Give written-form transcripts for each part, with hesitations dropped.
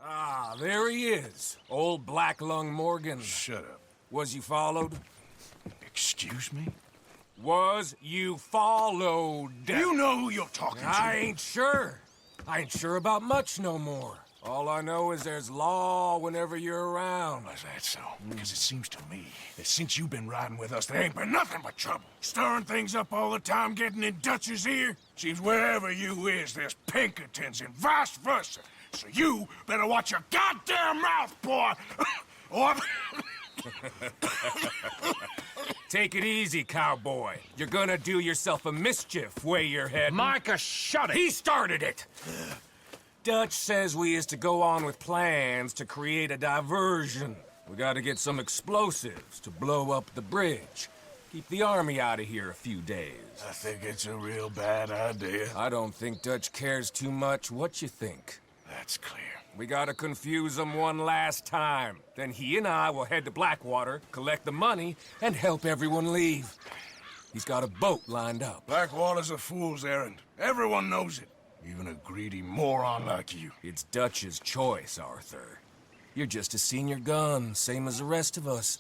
Ah, there he is. Old Black Lung Morgan. Shut up. Was you followed? Excuse me? Was you followed? You know who you're talking to. I ain't sure. I ain't sure about much no more. All I know is there's law whenever you're around. Is that so? Because it seems to me that since you've been riding with us, there ain't been nothing but trouble. Stirring things up all the time, getting in Dutch's ear. Seems wherever you is, there's Pinkertons and vice versa. So you better watch your goddamn mouth, boy! Or... Take it easy, cowboy. You're gonna do yourself a mischief way you're heading. Micah, shut it! He started it! Dutch says we is to go on with plans to create a diversion. We gotta get some explosives to blow up the bridge. Keep the army out of here a few days. I think it's a real bad idea. I don't think Dutch cares too much what you think. That's clear. We gotta confuse him one last time. Then he and I will head to Blackwater, collect the money, and help everyone leave. He's got a boat lined up. Blackwater's a fool's errand. Everyone knows it. Even a greedy moron like you. It's Dutch's choice, Arthur. You're just a senior gun, same as the rest of us.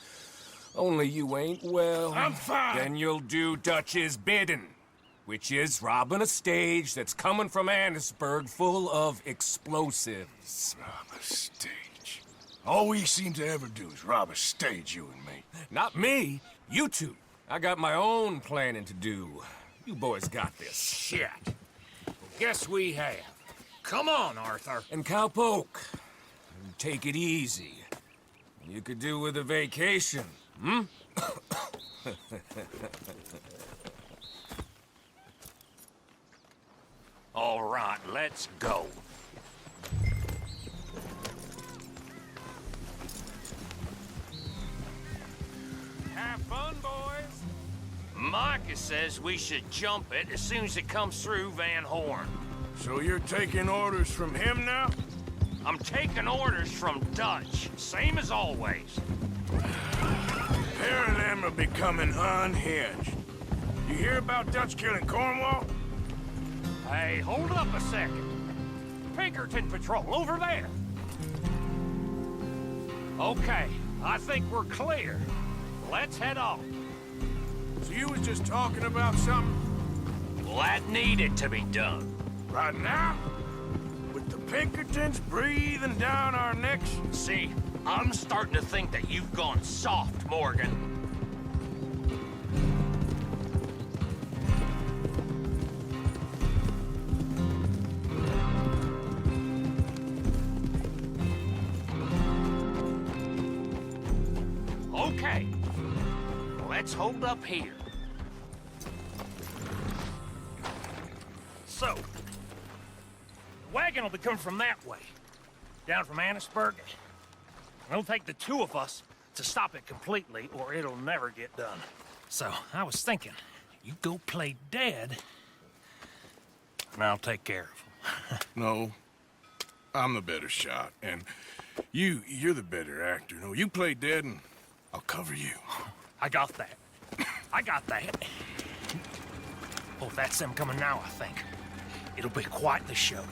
Only you ain't well. I'm fine. Then you'll do Dutch's bidding, which is robbing a stage that's coming from Annisburg full of explosives. Rob a stage. All we seem to ever do is rob a stage, you and me. Not me, you two. I got my own planning to do. You boys got this. Shit. Guess we have. Come on, Arthur. And Cowpoke, take it easy. You could do with a vacation, hmm? All right, let's go. Have fun, boys. Micah says we should jump it as soon as it comes through Van Horn. So you're taking orders from him now? I'm taking orders from Dutch, same as always. A pair of them are becoming unhinged. You hear about Dutch killing Cornwall? Hey, hold up a second. Pinkerton Patrol, over there. Okay, I think we're clear. Let's head off. So you was just talking about something? Well, that needed to be done. Right now? With the Pinkertons breathing down our necks? See, I'm starting to think that you've gone soft, Morgan. Okay, let's hold up here. So, the wagon will be coming from that way, down from Annisburg. It'll take the two of us to stop it completely, or it'll never get done. So, I was thinking, you go play dead, and I'll take care of him. No. I'm the better shot, and you're the better actor. No, you play dead and I'll cover you. I got that. I got that. Oh, that's them coming now, I think. It'll be quite the show.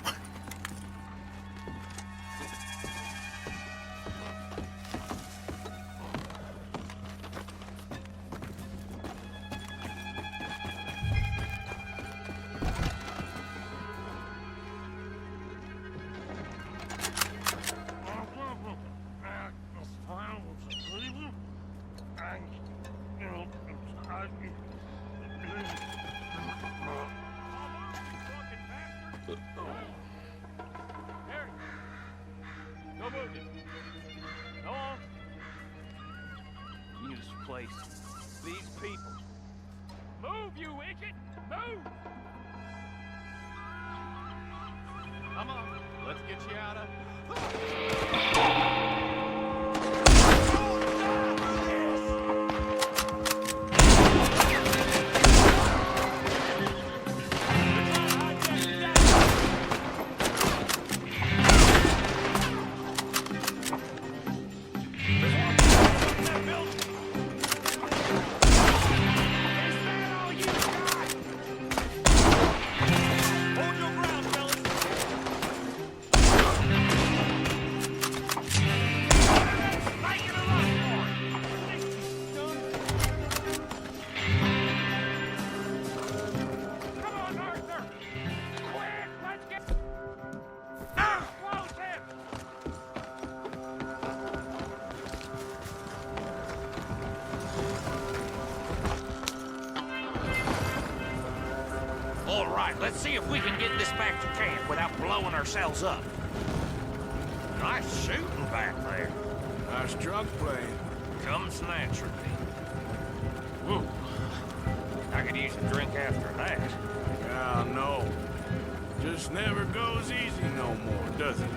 Go move it. Go on. You just place these people. Move, you wicked! Move! Come on, let's get you out of... right, let's see if we can get this back to camp without blowing ourselves up. Nice shooting back there. Nice drunk playing. Comes naturally. Woo. I could use a drink after that. Yeah, no. Just never goes easy no more, does it?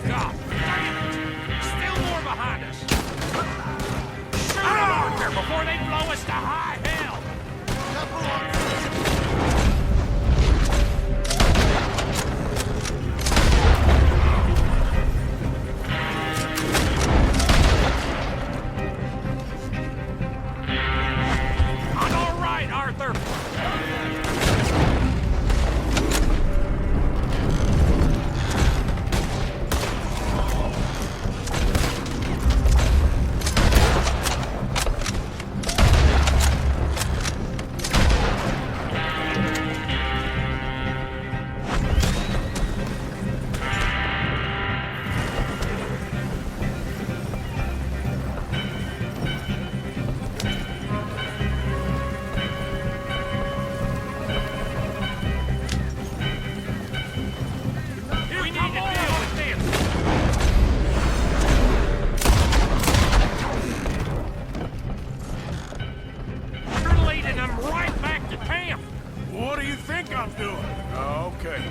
God damn it! Still more behind us. Shoot them, Arthur, before they blow us to high hell! I'm all right, Arthur. We need to deal with this. You're leading them right back to camp. What do you think I'm doing? Oh, okay.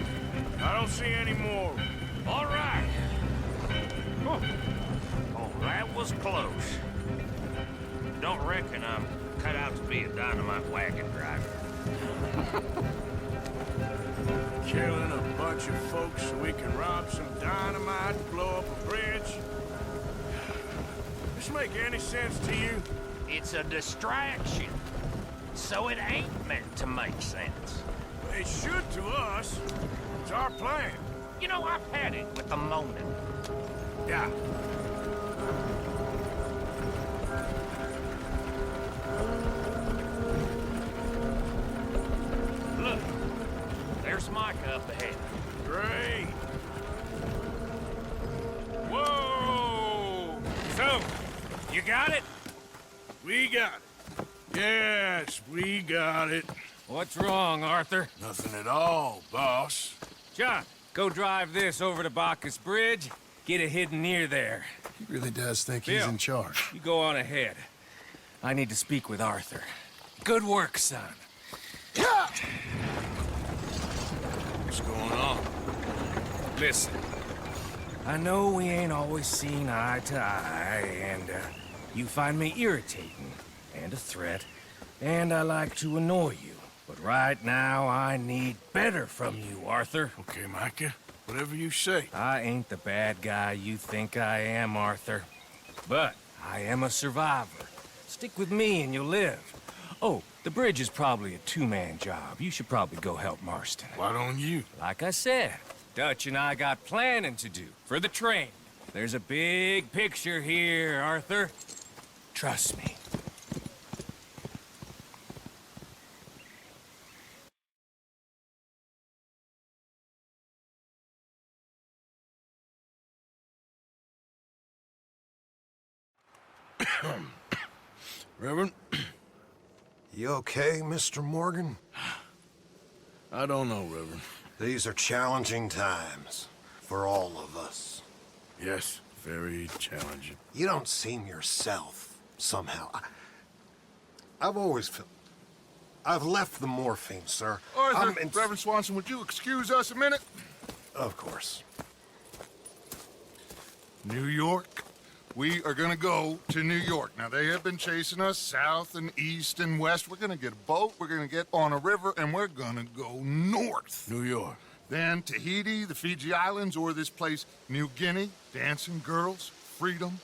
I don't see any more. All right. Oh, that was close. Don't reckon I'm cut out to be a dynamite wagon driver. Killing a bunch of folks so we can rob some dynamite and blow up a bridge. This make any sense to you? It's a distraction, so it ain't meant to make sense. It should to us. It's our plan. You know, I've had it with the moaning. Yeah. Look, there's Micah up ahead. Great. Whoa! So, you got it? We got it. Yes, we got it. What's wrong, Arthur? Nothing at all, boss. John, go drive this over to Bacchus Bridge. Get it hidden near there. He really does think he's Bill. in charge. You go on ahead. I need to speak with Arthur. Good work, son. What's going on? Listen, I know we ain't always seen eye to eye, and you find me irritating and a threat, and I like to annoy you. But right now, I need better from you, Arthur. Okay, Micah. Whatever you say. I ain't the bad guy you think I am, Arthur. But I am a survivor. Stick with me and you'll live. Oh, the bridge is probably a two-man job. You should probably go help Marston. Why don't you? Like I said, Dutch and I got planning to do for the train. There's a big picture here, Arthur. Trust me. Reverend? You okay, Mr. Morgan? I don't know, Reverend. These are challenging times for all of us. Yes, very challenging. You don't seem yourself, somehow. I've always felt... I've left the morphine, sir. Arthur, Reverend Swanson, would you excuse us a minute? Of course. New York. We are gonna go to New York. Now, they have been chasing us south and east and west. We're gonna get a boat, we're gonna get on a river, and we're gonna go north. New York. then Tahiti, the Fiji Islands, or this place, New Guinea, dancing girls, freedom.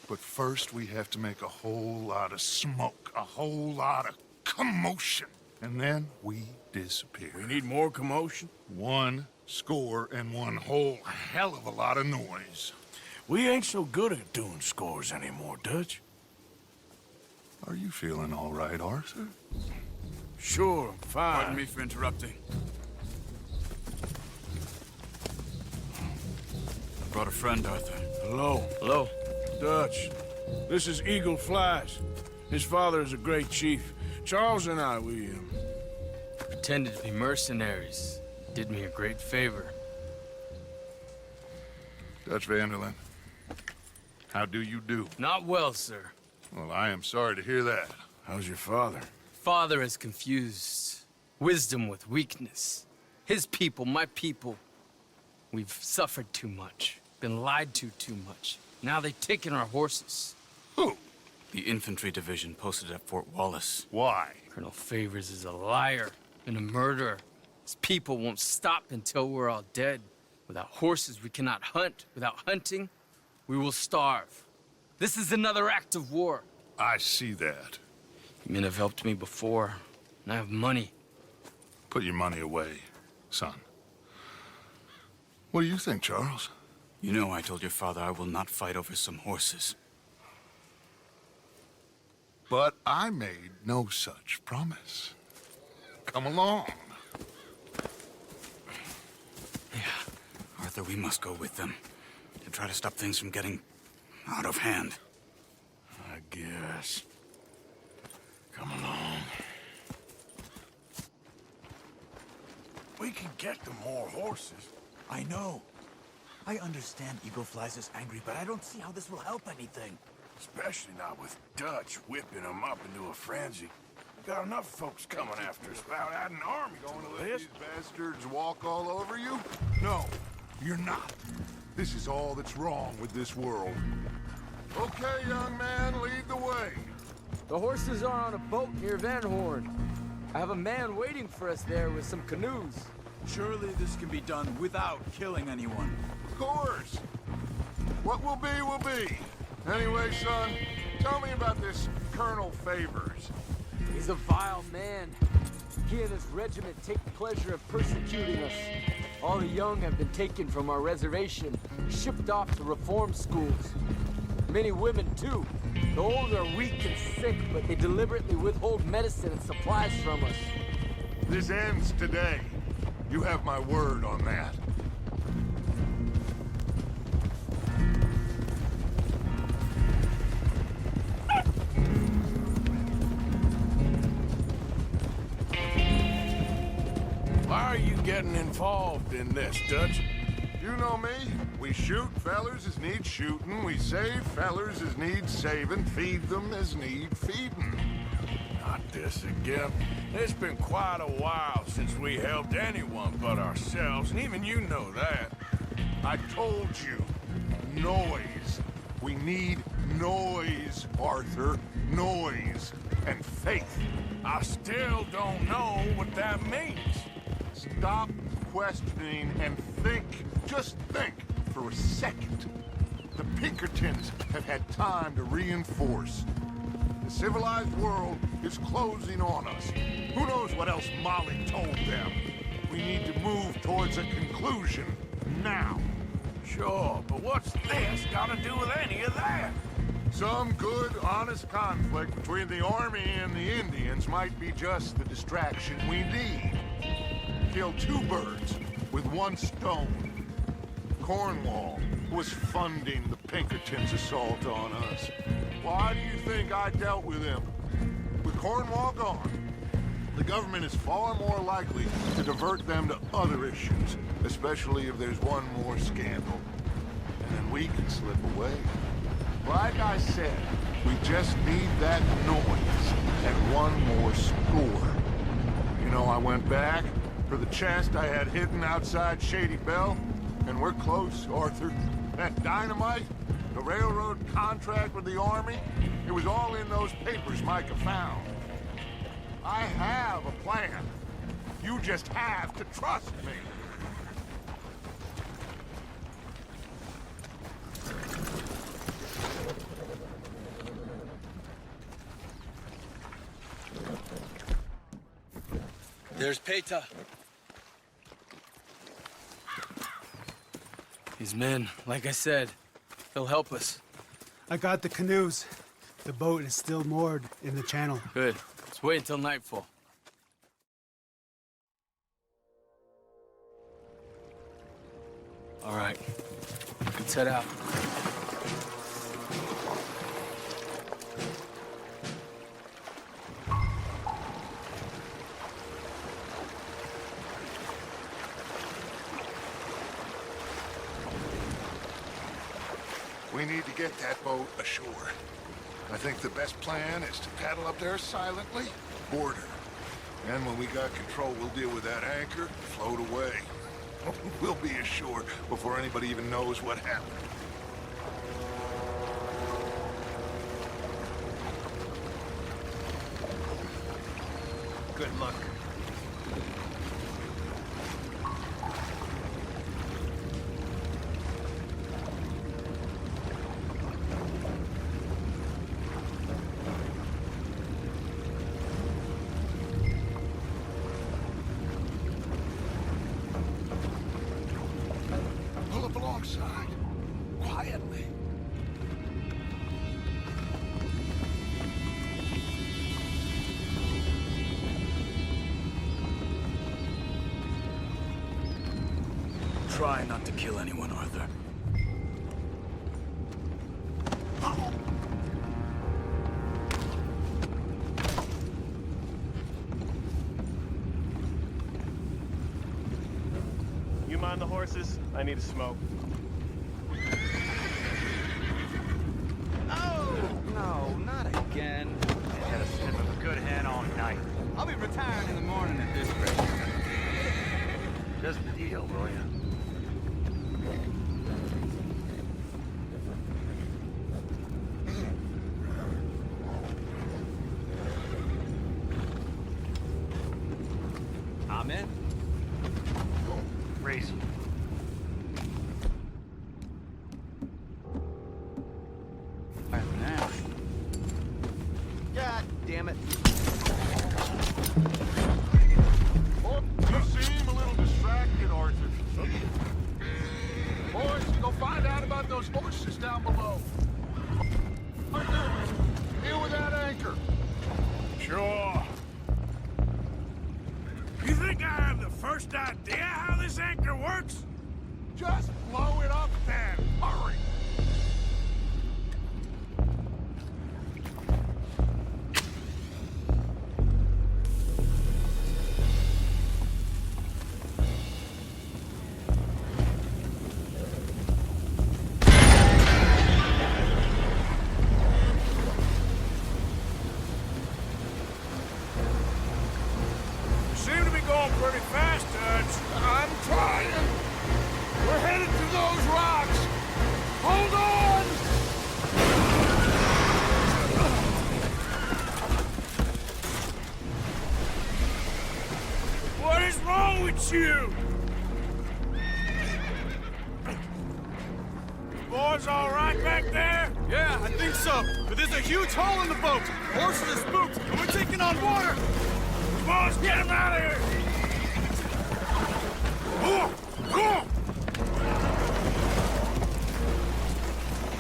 But first, we have to make a whole lot of smoke, a whole lot of commotion. And then we disappear. We need more commotion? 1 score and 1 whole hell of a lot of noise. We ain't so good at doing scores anymore, Dutch. Are you feeling all right, Arthur? Sure, I'm fine. Pardon me for interrupting. I brought a friend, Arthur. Hello. Hello. Dutch. This is Eagle Flies. His father is a great chief. Charles and I, we Pretended to be mercenaries. Did me a great favor. Dutch Vanderlyn, how do you do? Not well, sir. Well, I am sorry to hear that. How's your father? Father has confused wisdom with weakness. His people, my people. We've suffered too much. Been lied to too much. Now they've taken our horses. Who? The infantry division posted at Fort Wallace. Why? Colonel Favors is a liar and a murderer. His people won't stop until we're all dead. Without horses, we cannot hunt. Without hunting, we will starve. This is another act of war. I see that. Men have helped me before, and I have money. Put your money away, son. What do you think, Charles? You know I told your father I will not fight over some horses. But I made no such promise. Come along. Yeah, Arthur, we must go with them to try to stop things from getting out of hand. I guess. Come along. We can get them more horses. I know. I understand Eagle Flies is angry, but I don't see how this will help anything. Especially not with Dutch whipping them up into a frenzy. We got enough folks coming after us without adding an army going to this. These bastards walk all over you? No, you're not. This is all that's wrong with this world. Okay, young man, lead the way. The horses are on a boat near Van Horn. I have a man waiting for us there with some canoes. Surely this can be done without killing anyone. Of course. What will be, will be. Anyway, son, tell me about this Colonel Favors. He's a vile man. He and his regiment take pleasure in persecuting us. All the young have been taken from our reservation, shipped off to reform schools. Many women, too. The old are weak and sick, but they deliberately withhold medicine and supplies from us. This ends today. You have my word on that. Why are you getting involved in this, Dutch? You know me. We shoot fellers as need shooting. We save fellers as need saving. Feed them as need feeding. Not this again. It's been quite a while since we helped anyone but ourselves, and even you know that. I told you. Noise. We need noise, Arthur. Noise and faith. I still don't know what that means. Stop questioning and think. Just think for a second. The Pinkertons have had time to reinforce. The civilized world is closing on us. Who knows what else Molly told them? We need to move towards a conclusion now. Sure, but what's this got to do with any of that? Some good, honest conflict between the army and the Indians might be just the distraction we need. Kill 2 birds with 1 stone. Cornwall was funding the Pinkertons' assault on us. Why do you think I dealt with him? With Cornwall gone, the government is far more likely to divert them to other issues, especially if there's one more scandal. And then we can slip away. Like I said, we just need that noise and 1 more score. You know, I went back for the chest I had hidden outside Shady Bell, and we're close, Arthur. That dynamite, the railroad contract with the army, it was all in those papers Micah found. I have a plan. You just have to trust me. There's Peta. These men, like I said, they'll help us. I got the canoes. The boat is still moored in the channel. Good. Let's wait until nightfall. All right. Let's head out. We need to get that boat ashore. I think the best plan is to paddle up there silently, board her. And when we got control, we'll deal with that anchor, float away. We'll be ashore before anybody even knows what happened. Good luck. Pull up alongside, quietly. Try not to kill anyone, Arthur. You mind the horses? I need a smoke. Oh, no, not again. I had a sniff of a good hen all night. I'll be retiring in the morning at this rate. Just the deal, will ya? Amen. Race. Now. God damn it. You seem a little distracted, Arthur. Boys, go find out about those horses down below. Arthur, deal with that anchor. Sure. You think I have the first idea how this anchor works? Just blow it up then. Hurry. Seem to be going pretty fast, Dutch. I'm trying. We're headed to those rocks. Hold on! What is wrong with you? Boys all right back there? Yeah, I think so. But there's a huge hole in the boat. Horses are spooked, and we're taking on water. Boys, get him out of here!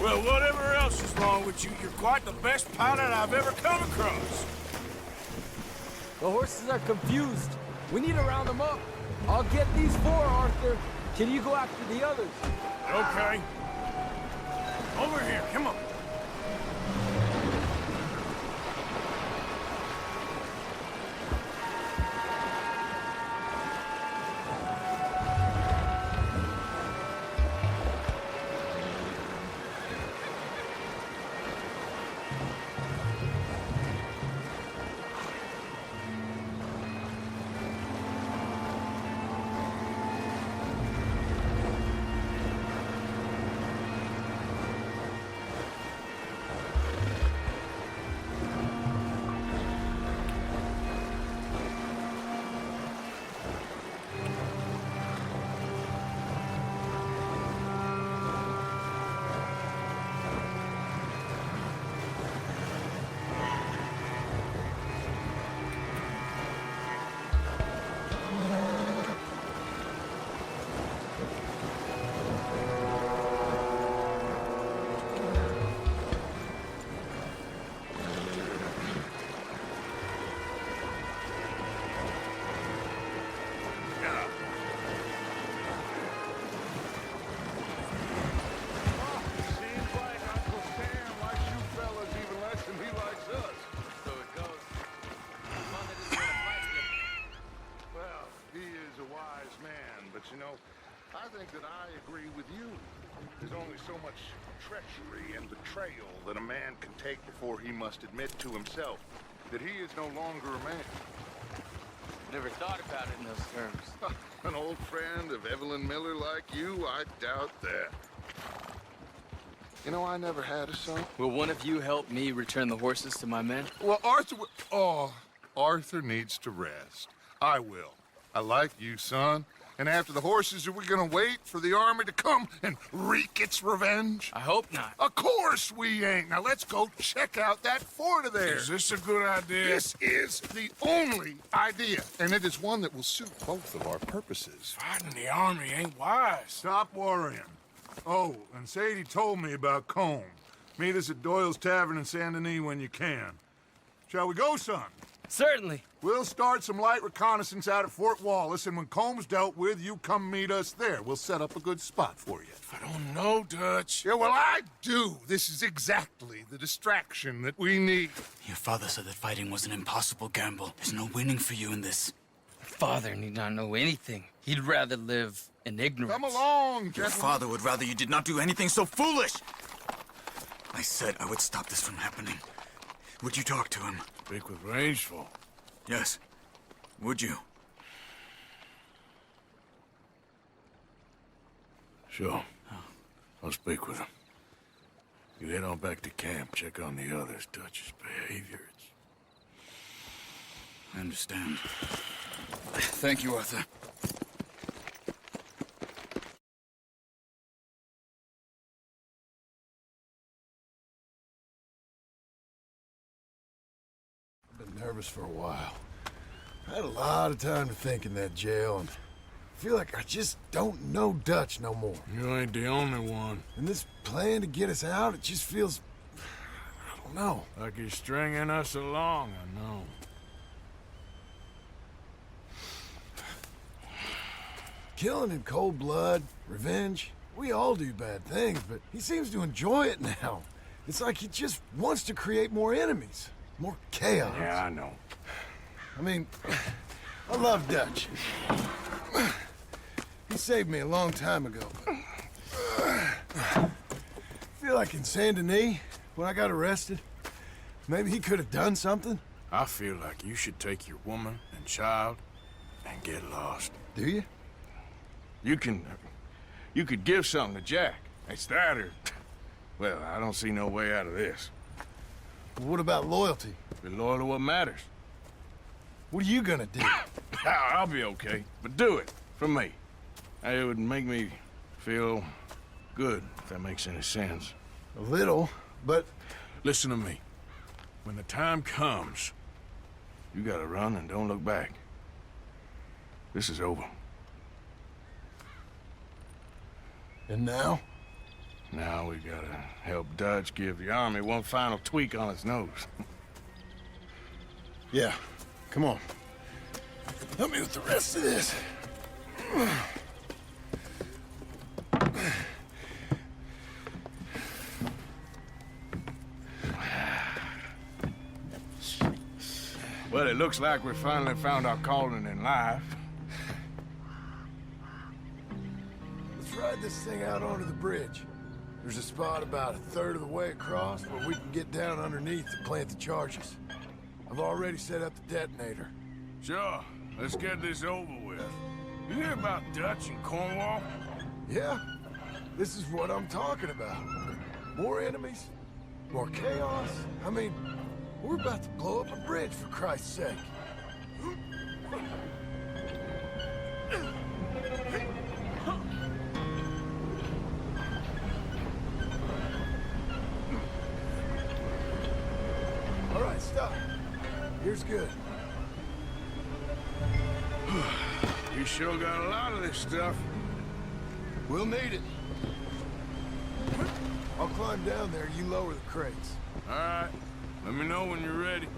Well, whatever else is wrong with you, you're quite the best pilot I've ever come across. The horses are confused. We need to round them up. I'll get these four, Arthur. Can you go after the others? Okay. Over here, come on. think that I agree with you. There's only so much treachery and betrayal that a man can take before he must admit to himself that he is no longer a man. Never thought about it in those terms. An old friend of Evelyn Miller like you? I doubt that. You know, I never had a son. Will one of you help me return the horses to my men? Well, Arthur needs to rest. I will. I like you, son. And after the horses, are we gonna wait for the army to come and wreak its revenge? I hope not. Of course we ain't. Now let's go check out that fort of theirs. Is this a good idea? This is the only idea, and it is one that will suit both of our purposes. Fighting the army ain't wise. Stop worrying. Oh, and Sadie told me about Combe. Meet us at Doyle's Tavern in Saint Denis when you can. Shall we go, son? Certainly. We'll start some light reconnaissance out at Fort Wallace, and when Comb's dealt with, you come meet us there. We'll set up a good spot for you. I don't know, Dutch. Yeah, well, I do. This is exactly the distraction that we need. Your father said that fighting was an impossible gamble. There's no winning for you in this. Father need not know anything. He'd rather live in ignorance. Come along, Your gentlemen. father would rather you did not do anything so foolish. I said I would stop this from happening. Would you talk to him? Speak with Rangeful. Yes. Would you? Sure. I'll speak with him. You head on back to camp, check on the others. Dutch's behavior. I understand. Thank you, Arthur. Been nervous for a while. I had a lot of time to think in that jail, and I feel like I just don't know Dutch no more. You ain't the only one. And this plan to get us out, it just feels... I don't know. Like he's stringing us along, I know. Killing in cold blood, revenge, we all do bad things, but he seems to enjoy it now. It's like he just wants to create more enemies, more chaos. Yeah, I know. I mean, I love Dutch. He saved me a long time ago. I feel like in Saint Denis, when I got arrested, maybe he could have done something. I feel like you should take your woman and child and get lost. Do you? You could give something to Jack. It's that or... Well, I don't see no way out of this. What about loyalty? Be loyal to what matters. What are you gonna do? I'll be okay, but do it, for me. It would make me feel good, if that makes any sense. A little, but... Listen to me. When the time comes, you gotta run and don't look back. This is over. And now? Now we gotta help Dutch give the army one final tweak on its nose. Yeah, come on. Help me with the rest of this. Well, it looks like we finally found our calling in life. Let's ride this thing out onto the bridge. There's a spot about a third of the way across where we can get down underneath to plant the charges. I've already set up the detonator. Sure, let's get this over with. You hear about Dutch and Cornwall? Yeah, this is what I'm talking about. More enemies, more chaos. I mean, we're about to blow up a bridge, for Christ's sake. All right, stop. Here's good. You sure got a lot of this stuff. We'll need it. I'll climb down there, you lower the crates. All right. Let me know when you're ready.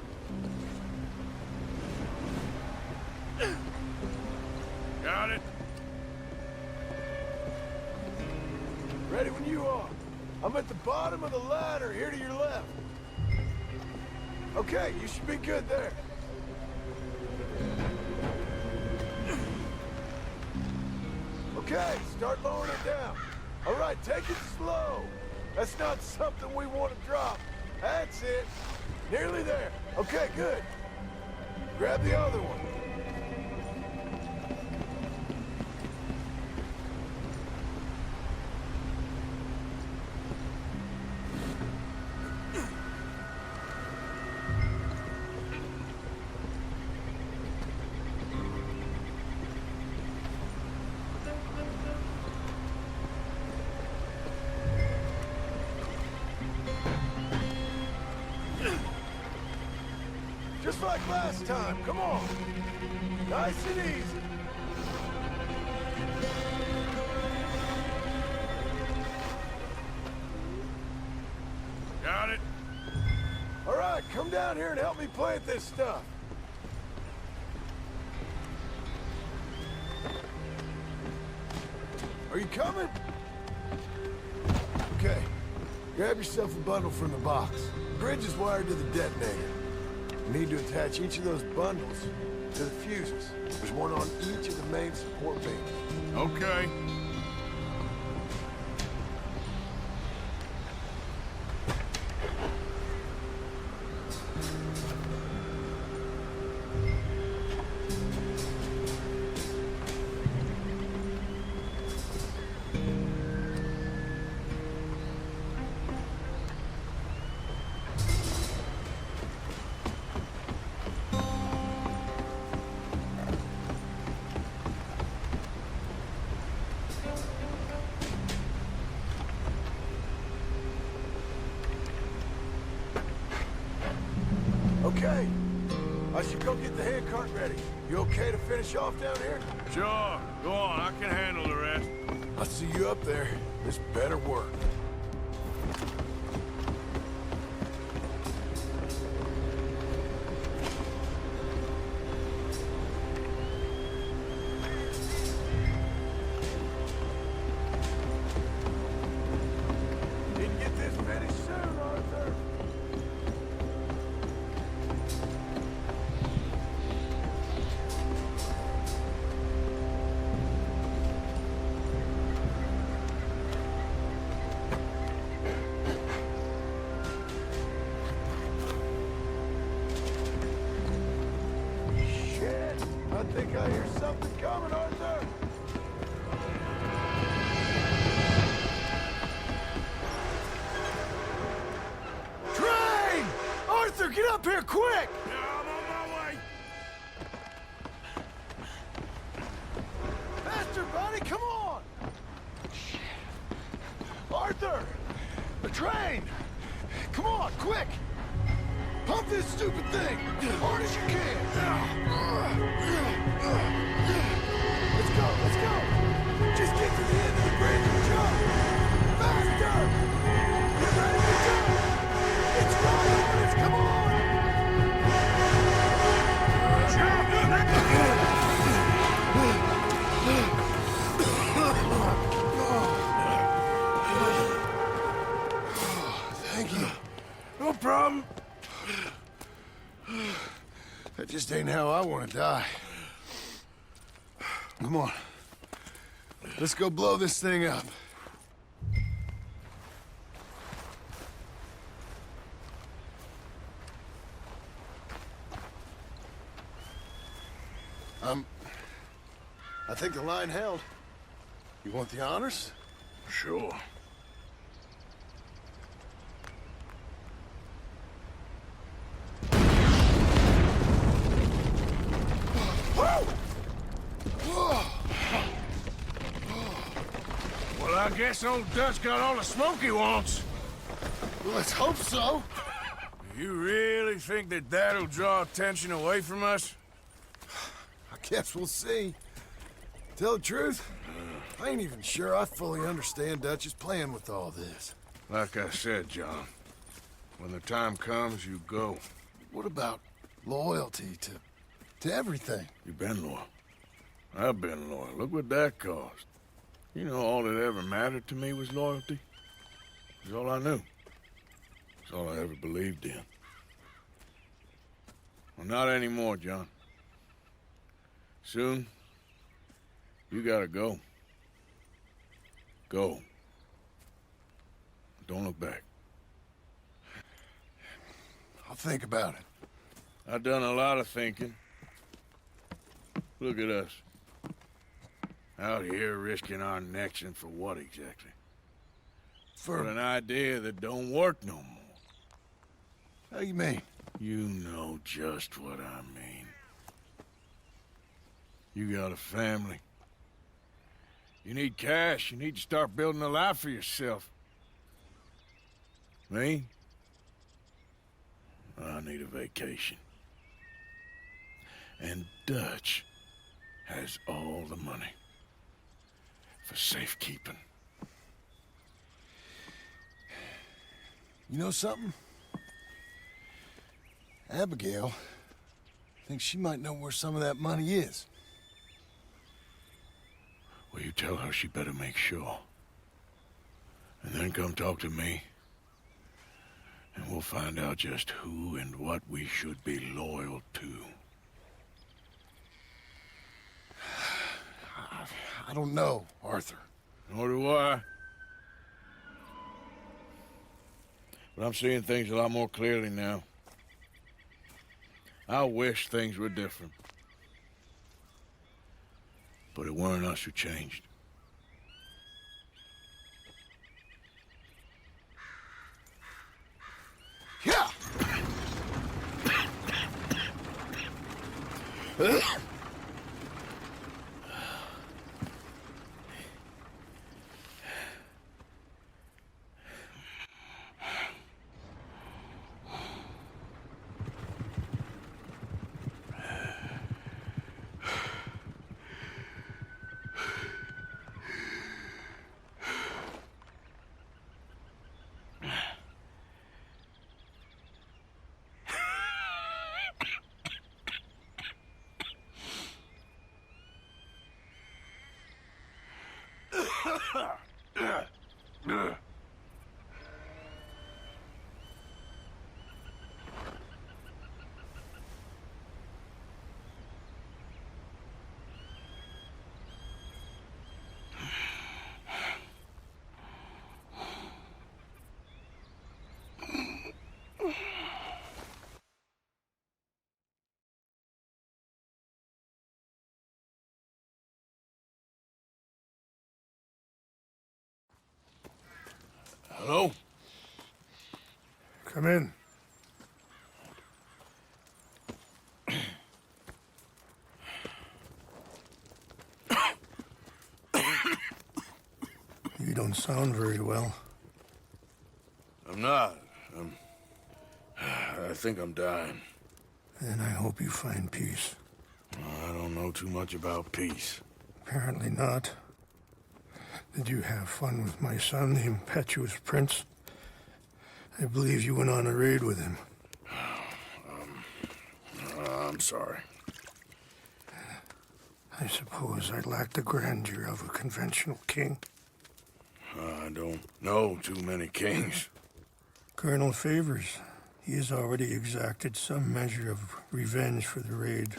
Got it? Ready when you are. I'm at the bottom of the ladder, here to your left. Okay, you should be good there. Okay, start lowering it down. All right, take it slow. That's not something we want to drop. That's it. Nearly there. Okay, good. Grab the other one. Just like last time, come on. Nice and easy. Got it. All right, come down here and help me plant this stuff. Are you coming? Okay. Grab yourself a bundle from the box. The bridge is wired to the detonator. You need to attach each of those bundles to the fuses. There's one on each of the main support beams. Okay. Okay. I should go get the handcart ready. You okay to finish off down here? Sure. Go on. I can handle the rest. I'll see you up there. This better work. Need to get this finished soon, Arthur. Shit! I think I hear something coming, Arthur! Train! Arthur, get up here, quick! Yeah, I'm on my way. Faster, buddy, come on! Arthur! The train! Come on, quick! Pump this stupid thing! Hard as you can! Let's go! Just get to the end of the bridge and jump! Faster! Get ready to jump! It's right on us! Come on! Thank you. No problem. That just ain't how I want to die. Come on. Let's go blow this thing up. I think the line held. You want the honors? Sure. Well, I guess old Dutch got all the smoke he wants. Well, let's hope so. You really think that that'll draw attention away from us? I guess we'll see. Tell the truth, I ain't even sure I fully understand Dutch's plan with all this. Like I said, John, when the time comes, you go. What about loyalty to everything? You've been loyal. I've been loyal. Look what that cost. You know, all that ever mattered to me was loyalty. It's all I knew. It's all I ever believed in. Well, not anymore, John. Soon, you gotta go. Go. Don't look back. I'll think about it. I've done a lot of thinking. Look at us. Out here risking our necks, and for what exactly? For an idea that don't work no more. How you mean? You know just what I mean. You got a family. You need cash. You need to start building a life for yourself. Me? I need a vacation. And Dutch has all the money for safekeeping. You know something? Abigail thinks she might know where some of that money is. Well, you tell her she better make sure. And then come talk to me. And we'll find out just who and what we should be loyal to. I don't know, Arthur. Nor do I. But I'm seeing things a lot more clearly now. I wish things were different. But it weren't us who changed. Yeah! Hello? Come in. You don't sound very well. I'm not. I think I'm dying. And I hope you find peace. I don't know too much about peace. Apparently not. Did you have fun with my son, the impetuous prince? I believe you went on a raid with him. I'm sorry. I suppose I lack the grandeur of a conventional king. I don't know too many kings. Colonel Favors, he has already exacted some measure of revenge for the raid.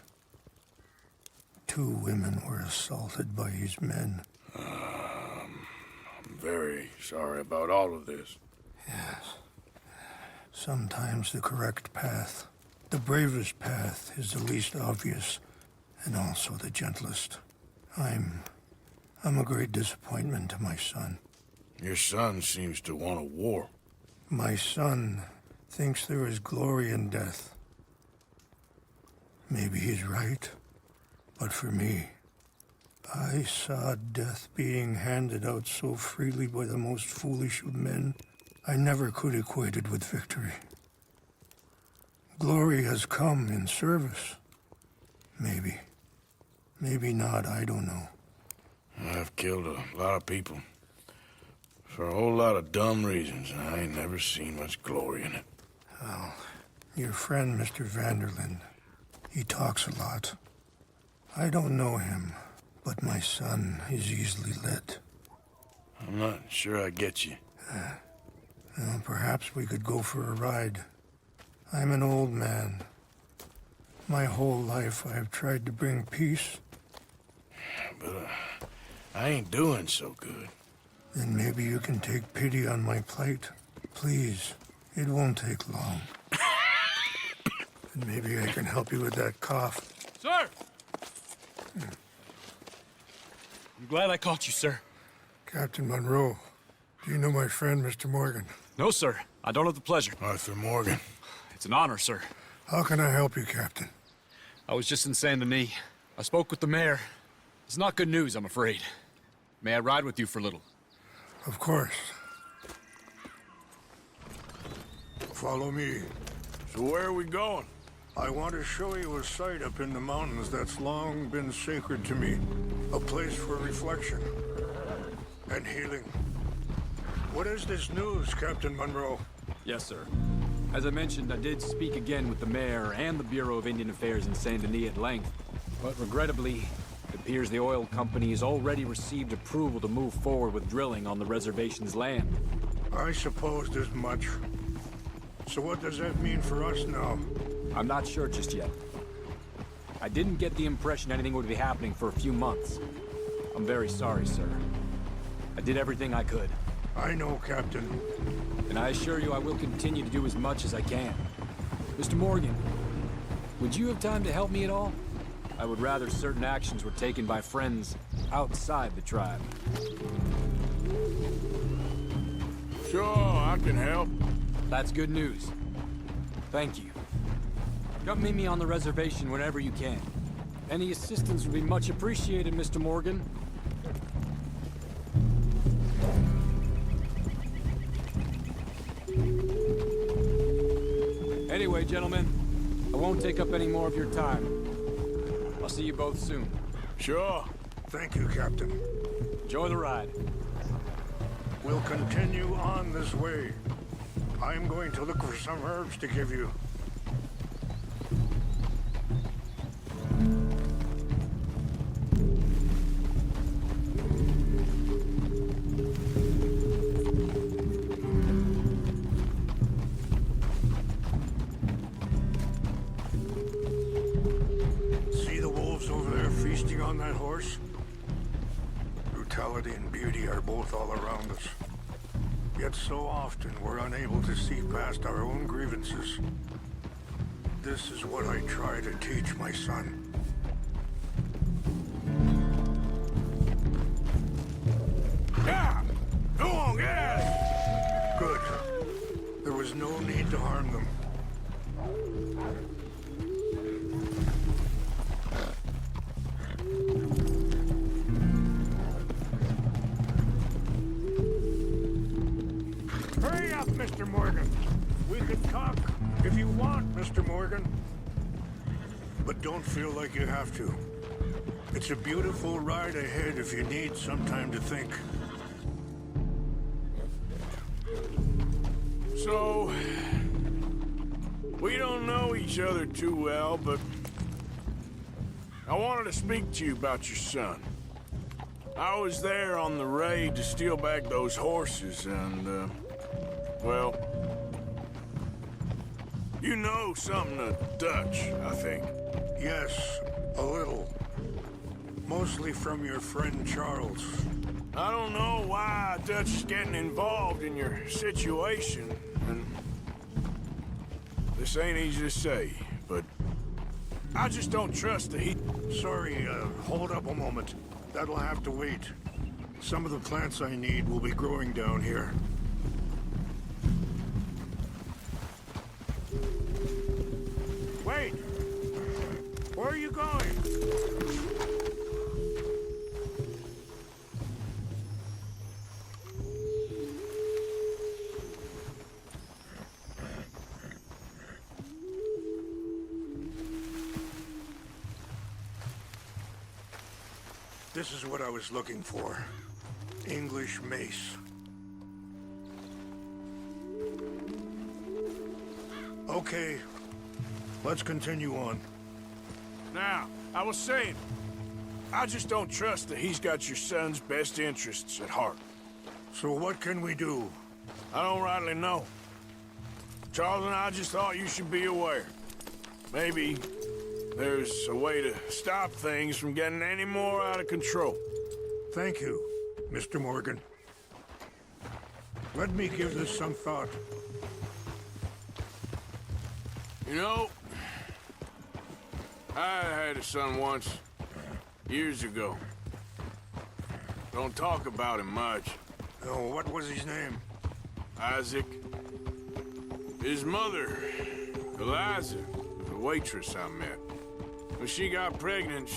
2 women were assaulted by his men. I'm very sorry about all of this. Yes. Sometimes the correct path, the bravest path, is the least obvious, and also the gentlest. I'm a great disappointment to my son. Your son seems to want a war. My son thinks there is glory in death. Maybe he's right, but for me, I saw death being handed out so freely by the most foolish of men, I never could equate it with victory. Glory has come in service. Maybe. Maybe not, I don't know. I've killed a lot of people. For a whole lot of dumb reasons, and I ain't never seen much glory in it. Well, your friend, Mr. Vanderlyn, he talks a lot. I don't know him, but my son is easily led. I'm not sure I get you. Well, perhaps we could go for a ride. I'm an old man. My whole life I have tried to bring peace. But I ain't doing so good. Then maybe you can take pity on my plight. Please, it won't take long. And maybe I can help you with that cough. Sir! I'm glad I caught you, sir. Captain Monroe, do you know my friend, Mr. Morgan? No, sir. I don't have the pleasure. Arthur Morgan. It's an honor, sir. How can I help you, Captain? I was just in Saint Denis. I spoke with the mayor. It's not good news, I'm afraid. May I ride with you for a little? Of course. Follow me. So where are we going? I want to show you a site up in the mountains that's long been sacred to me. A place for reflection and healing. What is this news, Captain Monroe? Yes, sir. As I mentioned, I did speak again with the mayor and the Bureau of Indian Affairs in Saint Denis at length. But regrettably, it appears the oil company has already received approval to move forward with drilling on the reservation's land. I supposed as much. So what does that mean for us now? I'm not sure just yet. I didn't get the impression anything would be happening for a few months. I'm very sorry, sir. I did everything I could. I know, Captain. And I assure you I will continue to do as much as I can. Mr. Morgan, would you have time to help me at all? I would rather certain actions were taken by friends outside the tribe. Sure, I can help. That's good news. Thank you. Come meet me on the reservation whenever you can. Any assistance would be much appreciated, Mr. Morgan. Anyway, gentlemen, I won't take up any more of your time. I'll see you both soon. Sure. Thank you, Captain. Enjoy the ride. We'll continue on this way. I'm going to look for some herbs to give you. See the wolves over there feasting on that horse? Brutality and beauty are both all around us. Yet so often we're unable to see past our own grievances. This is what I try to teach my son. Yeah! Go on, get at it! Good. There was no need to harm them. Hurry up, Mr. Morgan. We can talk if you want, Mr. Morgan. But don't feel like you have to. It's a beautiful ride ahead if you need some time to think. So, we don't know each other too well, but I wanted to speak to you about your son. I was there on the raid to steal back those horses, and, well, you know something of Dutch, I think. Yes, a little. Mostly from your friend Charles. I don't know why Dutch is getting involved in your situation, and this ain't easy to say, but I just don't trust that he... Sorry, hold up a moment. That'll have to wait. Some of the plants I need will be growing down here. Wait! Where are you going? This is what I was looking for. English mace. Okay, let's continue on. Now, I was saying, I just don't trust that he's got your son's best interests at heart. So what can we do? I don't rightly know. Charles and I just thought you should be aware. Maybe there's a way to stop things from getting any more out of control. Thank you, Mr. Morgan. Let me give this some thought. You know, I had a son once, years ago. Don't talk about him much. Oh, what was his name? Isaac. His mother, Eliza, was a waitress I met. When she got pregnant,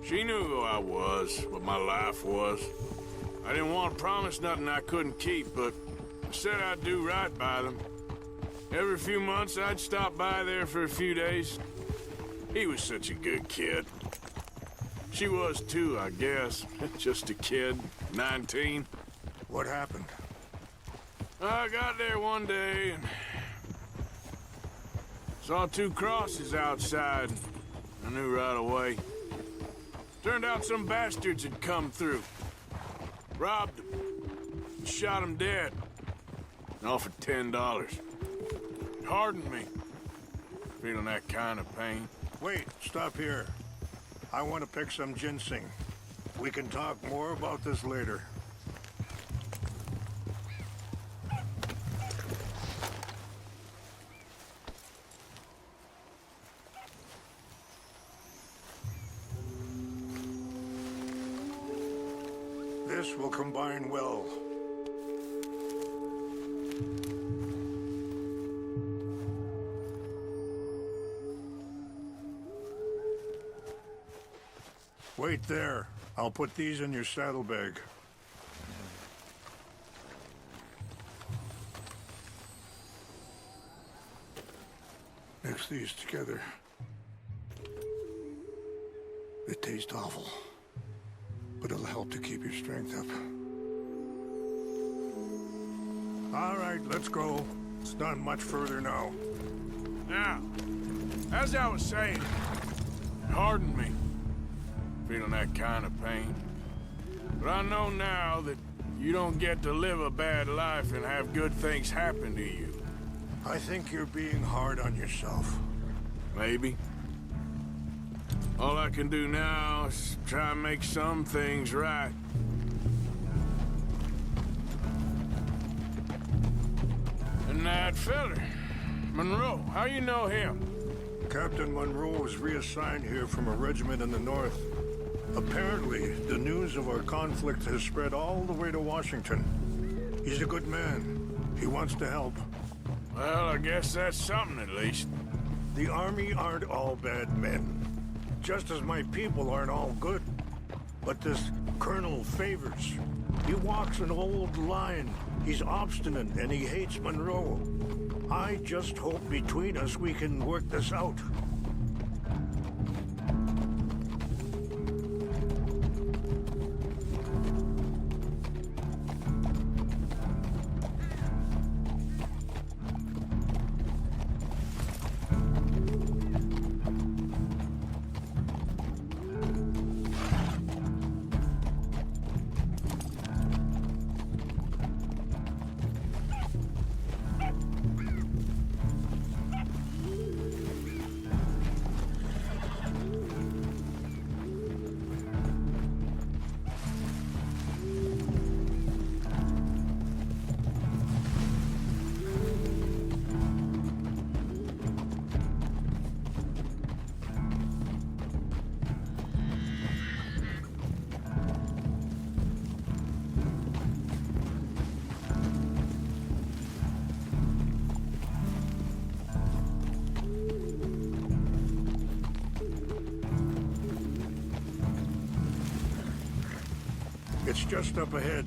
she knew who I was, what my life was. I didn't want to promise nothing I couldn't keep, but I said I'd do right by them. Every few months, I'd stop by there for a few days. He was such a good kid. She was too, I guess. Just a kid, 19. What happened? I got there one day and saw 2 crosses outside. I knew right away. Turned out some bastards had come through. Robbed them. And shot them dead. And offered $10. It hardened me. Feeling that kind of pain. Wait, stop here. I want to pick some ginseng. We can talk more about this later. This will combine well. Wait there. I'll put these in your saddlebag. Mix these together. They taste awful, but it'll help to keep your strength up. All right, let's go. It's not much further now. Now, as I was saying, it hardened me. Feeling that kind of pain. But I know now that you don't get to live a bad life and have good things happen to you. I think you're being hard on yourself. Maybe. All I can do now is try and make some things right. And that feller, Monroe, how you know him? Captain Monroe was reassigned here from a regiment in the north. Apparently, the news of our conflict has spread all the way to Washington. He's a good man. He wants to help. Well, I guess that's something at least. The Army aren't all bad men. Just as my people aren't all good. But this Colonel Favors, he walks an old line. He's obstinate and he hates Monroe. I just hope between us we can work this out. It's just up ahead.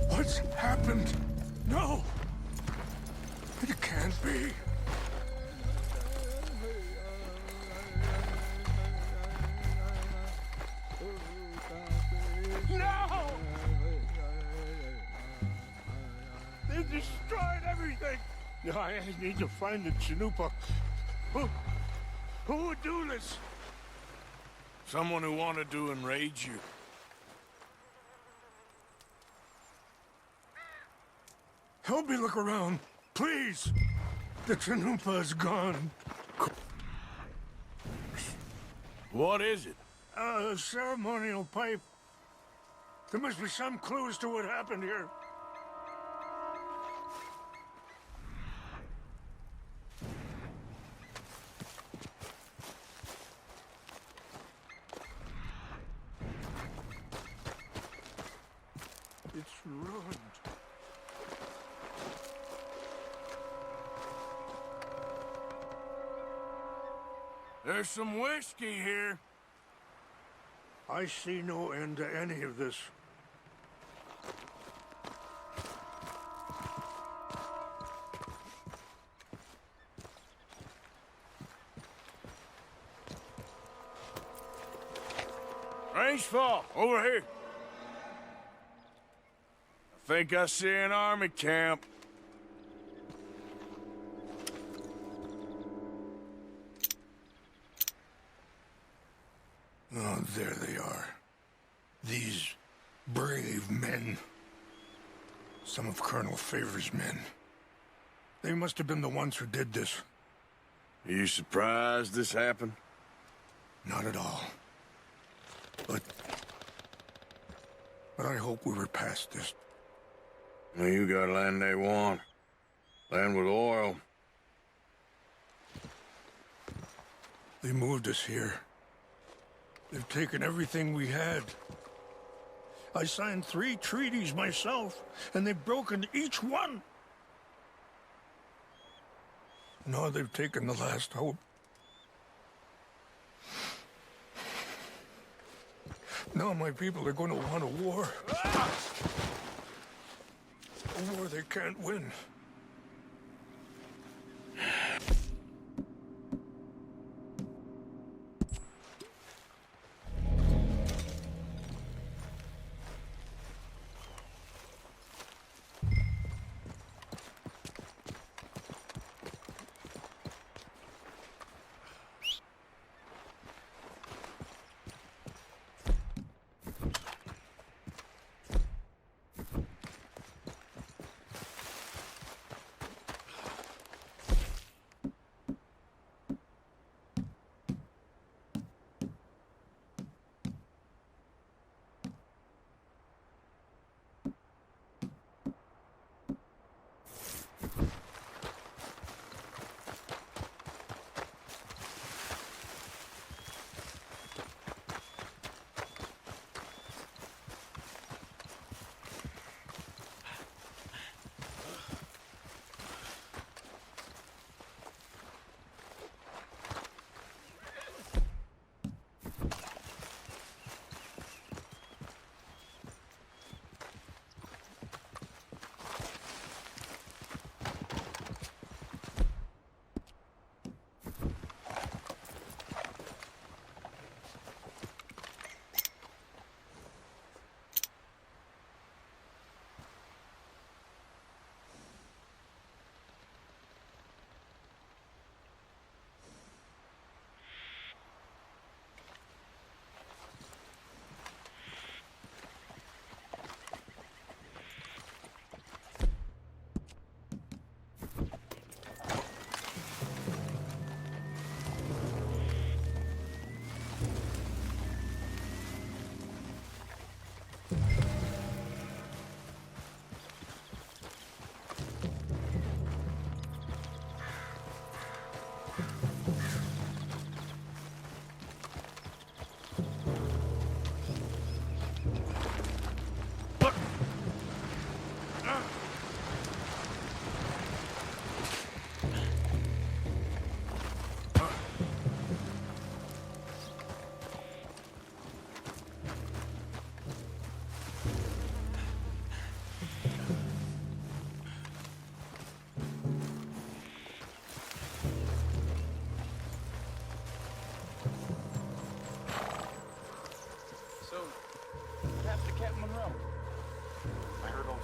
What's happened? No! It can't be. No! They destroyed everything! No, I need to find the Chanupa. Who would do this? Someone who wanted to enrage you. Help me look around, please. The Chanupa is gone. What is it? A ceremonial pipe. There must be some clues to what happened here. It's ruined. There's some whiskey here. I see no end to any of this. Rangefall, over here. I think I see an army camp. Oh, there they are. These brave men. Some of Colonel Favor's men. They must have been the ones who did this. Are you surprised this happened? Not at all. But I hope we were past this. Well, you got land they want. Land with oil. They moved us here. They've taken everything we had. I signed 3 treaties myself, and they've broken each one. Now they've taken the last hope. Now my people are going to want a war. A war they can't win.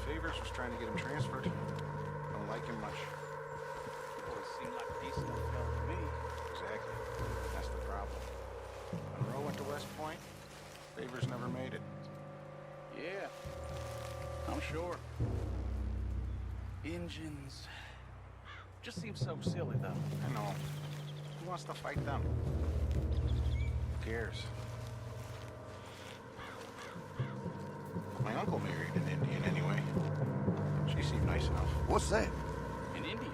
Favors was trying to get him transferred. Don't like him much. Always seemed like a decent enough fellow to me. Exactly. That's the problem. Monroe went to West Point. Favors never made it. Yeah, I'm sure. Engines. Just seems so silly, though. I know. Who wants to fight them? Who cares? My uncle married an Indian anyway. She seemed nice enough. What's that? An Indian.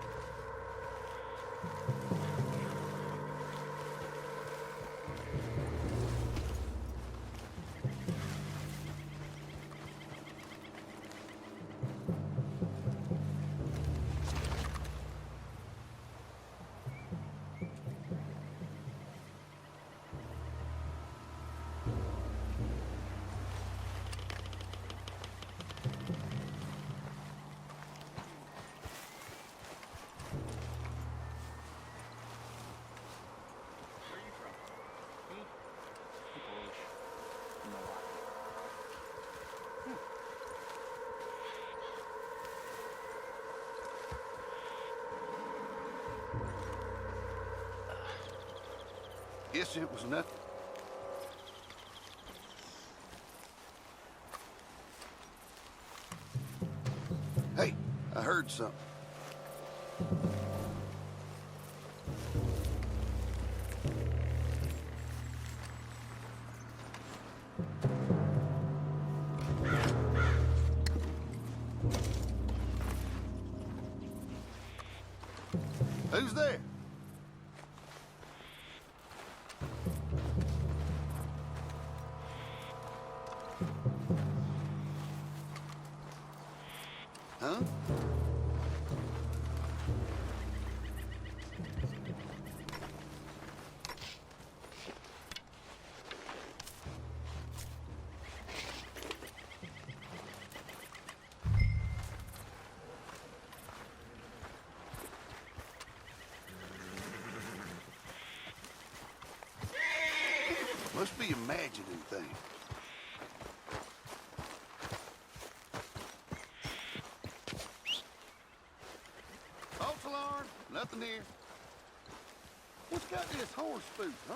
Guess it was nothing. Hey, I heard something. Who's there? Huh? Must be imagining things. False alarm, nothing here. What's got this horse food, huh?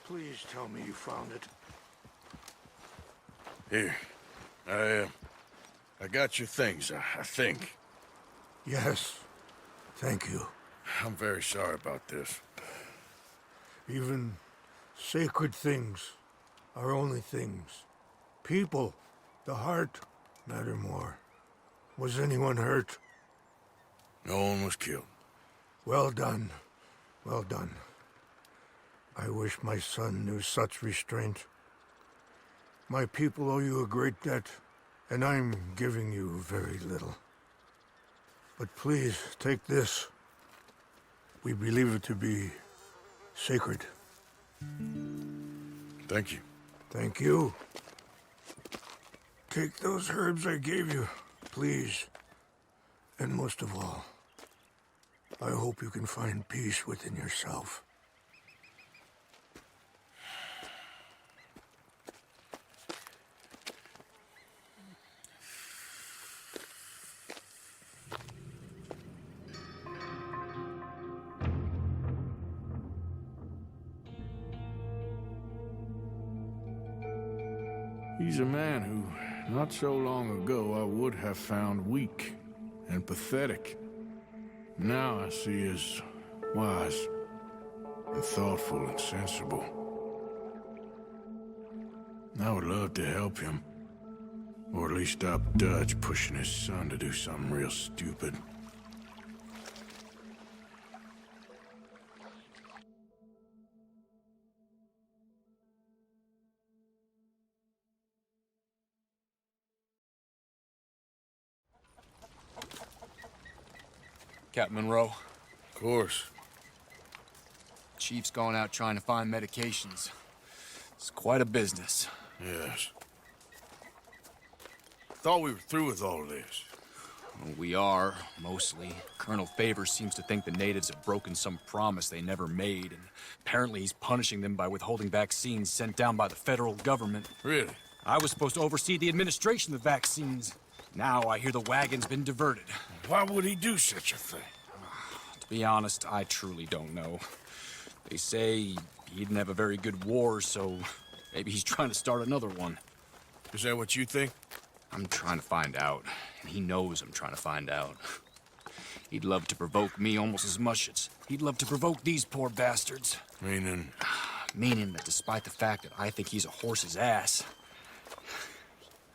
Please tell me you found it. Here. I got your things, I think. Yes. Thank you. I'm very sorry about this. Even sacred things are only things. People, the heart, matter more. Was anyone hurt? No one was killed. Well done. Well done. I wish my son knew such restraint. My people owe you a great debt, and I'm giving you very little. But please, take this. We believe it to be sacred. Thank you. Thank you. Take those herbs I gave you, please. And most of all, I hope you can find peace within yourself. He's a man who, not so long ago, I would have found weak and pathetic. Now I see as wise and thoughtful and sensible. I would love to help him, or at least stop Dutch pushing his son to do something real stupid. Captain Monroe. Of course. Chief's gone out trying to find medications. It's quite a business. Yes. Thought we were through with all of this. Well, we are, mostly. Colonel Favors seems to think the natives have broken some promise they never made, and apparently he's punishing them by withholding vaccines sent down by the federal government. Really? I was supposed to oversee the administration of the vaccines. Now I hear the wagon's been diverted. Why would he do such a thing? To be honest, I truly don't know. They say he didn't have a very good war, so maybe he's trying to start another one. Is that what you think? I'm trying to find out, and he knows I'm trying to find out. He'd love to provoke me almost as much as he'd love to provoke these poor bastards. Meaning? Meaning that despite the fact that I think he's a horse's ass,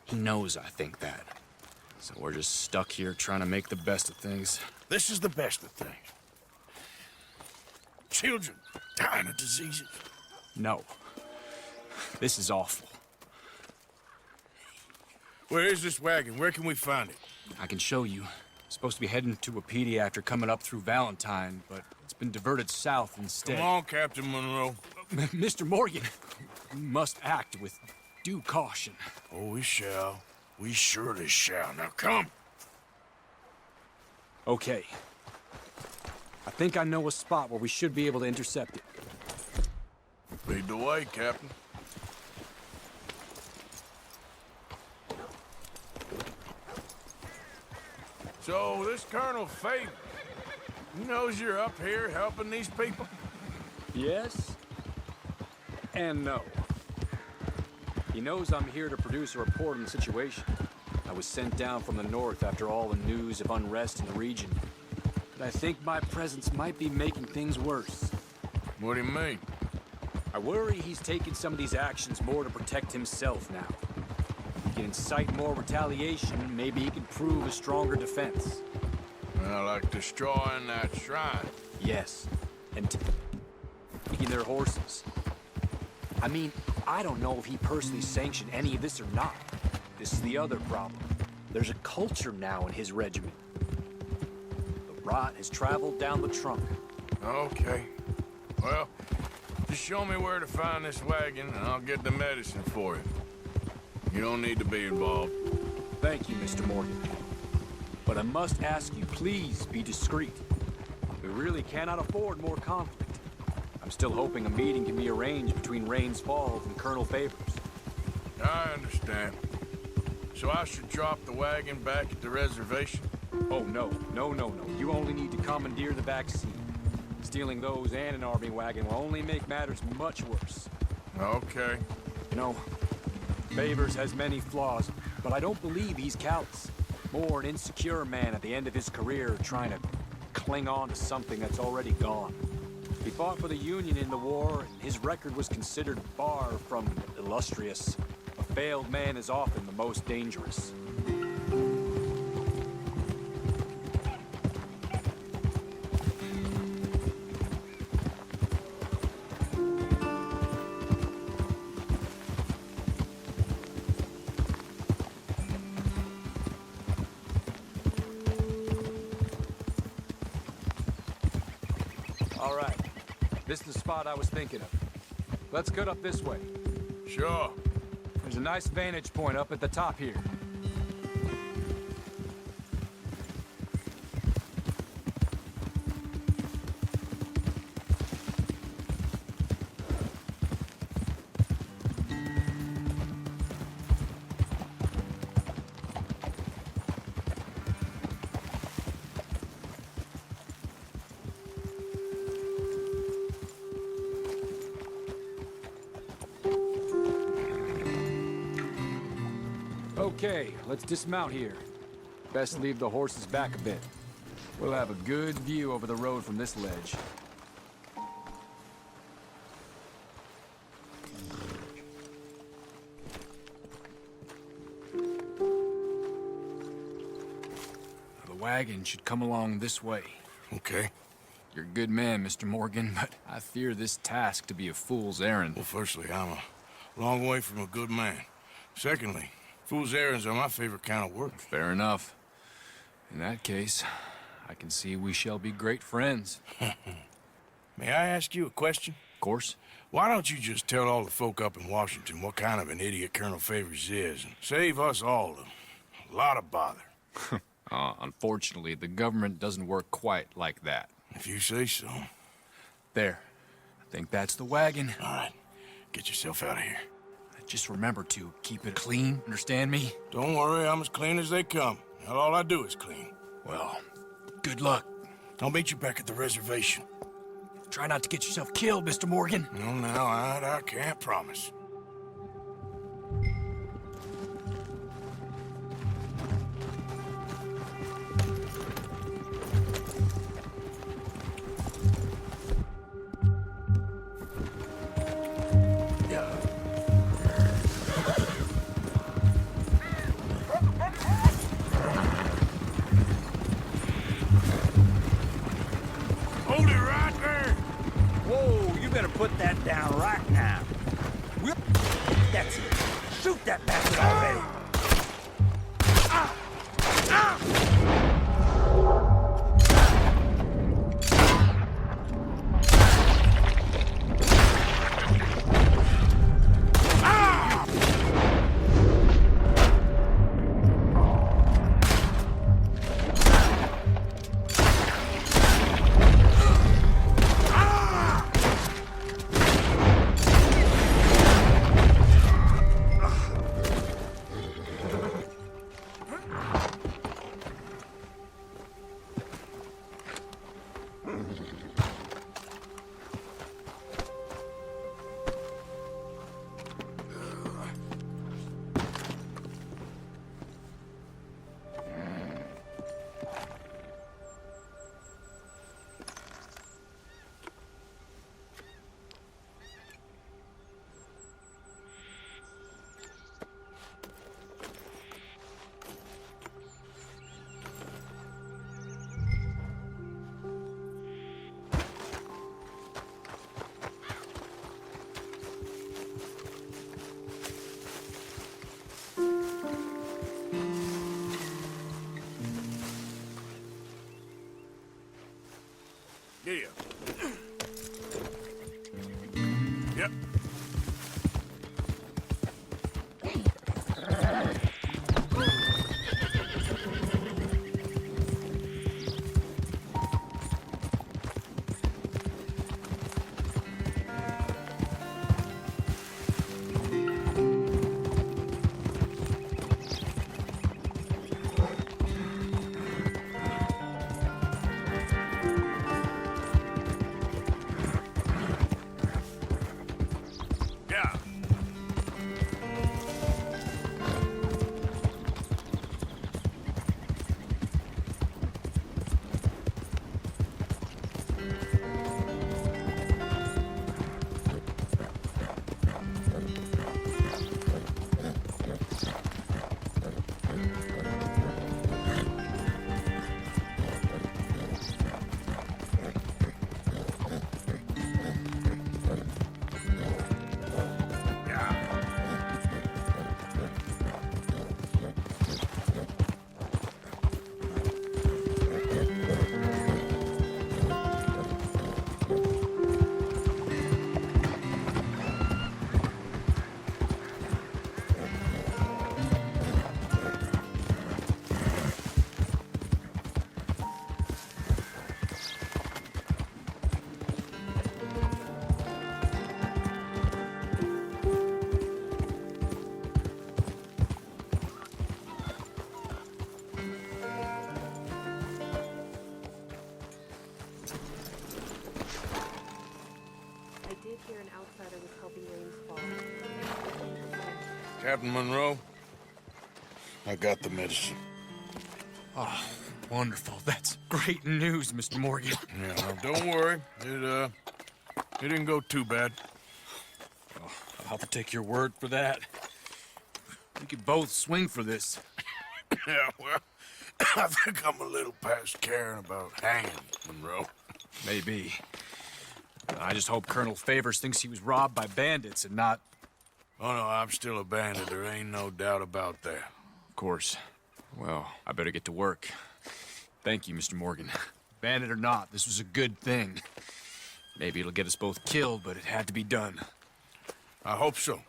he knows I think that. So we're just stuck here trying to make the best of things. This is the best of things. Children dying of diseases. No. This is awful. Where is this wagon? Where can we find it? I can show you. Supposed to be heading to Wapiti after coming up through Valentine, but it's been diverted south instead. Come on, Captain Monroe. Mr. Morgan, we must act with due caution. Oh, we shall. We surely shall. Now come. Okay. I think I know a spot where we should be able to intercept it. Lead the way, Captain. So, this Colonel Favors, he knows you're up here helping these people? Yes. And no. He knows I'm here to produce a report on the situation. I was sent down from the north after all the news of unrest in the region. But I think my presence might be making things worse. What do you mean? I worry he's taking some of these actions more to protect himself now. If he can incite more retaliation, maybe he can prove a stronger defense. Well, like destroying that shrine. Yes, and taking their horses. I mean, I don't know if he personally sanctioned any of this or not. This is the other problem. There's a culture now in his regiment. The rot has traveled down the trunk. Okay. Well, just show me where to find this wagon, and I'll get the medicine for you. You don't need to be involved. Thank you, Mr. Morgan. But I must ask you, please be discreet. We really cannot afford more conflict. I'm still hoping a meeting can be arranged between Rains Falls and Colonel Favors. I understand. So I should drop the wagon back at the reservation? Oh, no. No, no, no. You only need to commandeer the vaccine. Stealing those and an army wagon will only make matters much worse. Okay. You know, Favors has many flaws, but I don't believe he's callous. More an insecure man at the end of his career trying to cling on to something that's already gone. He fought for the Union in the war, and his record was considered far from illustrious. A failed man is often the most dangerous. All right. This is the spot I was thinking of. Let's cut up this way. Sure. There's a nice vantage point up at the top here. Okay, let's dismount here. Best leave the horses back a bit. We'll have a good view over the road from this ledge. The wagon should come along this way. Okay. You're a good man, Mr. Morgan, but I fear this task to be a fool's errand. Well, firstly, I'm a long way from a good man. Secondly, fool's errands are my favorite kind of work. Fair enough. In that case, I can see we shall be great friends. May I ask you a question? Of course. Why don't you just tell all the folk up in Washington what kind of an idiot Colonel Favors is, and save us all a lot of bother? Unfortunately, the government doesn't work quite like that. If you say so. There. I think that's the wagon. All right. Get yourself out of here. Just remember to keep it clean, understand me? Don't worry, I'm as clean as they come. Not all I do is clean. Well, good luck. I'll meet you back at the reservation. Try not to get yourself killed, Mr. Morgan. No, no, I can't promise. Hold it right there! Whoa, you better put that down right now. That's it. Shoot that bastard already. Yeah. Yep. Captain Monroe, I got the medicine. Oh, wonderful. That's great news, Mr. Morgan. Yeah, well, don't worry. It didn't go too bad. Oh, I'll have to take your word for that. We could both swing for this. Yeah, well, I think I'm a little past caring about hanging, Monroe. Maybe. I just hope Colonel Favors thinks he was robbed by bandits and not... Oh, no, I'm still a bandit. There ain't no doubt about that. Of course. Well, I better get to work. Thank you, Mr. Morgan. Bandit or not, this was a good thing. Maybe it'll get us both killed, but it had to be done. I hope so.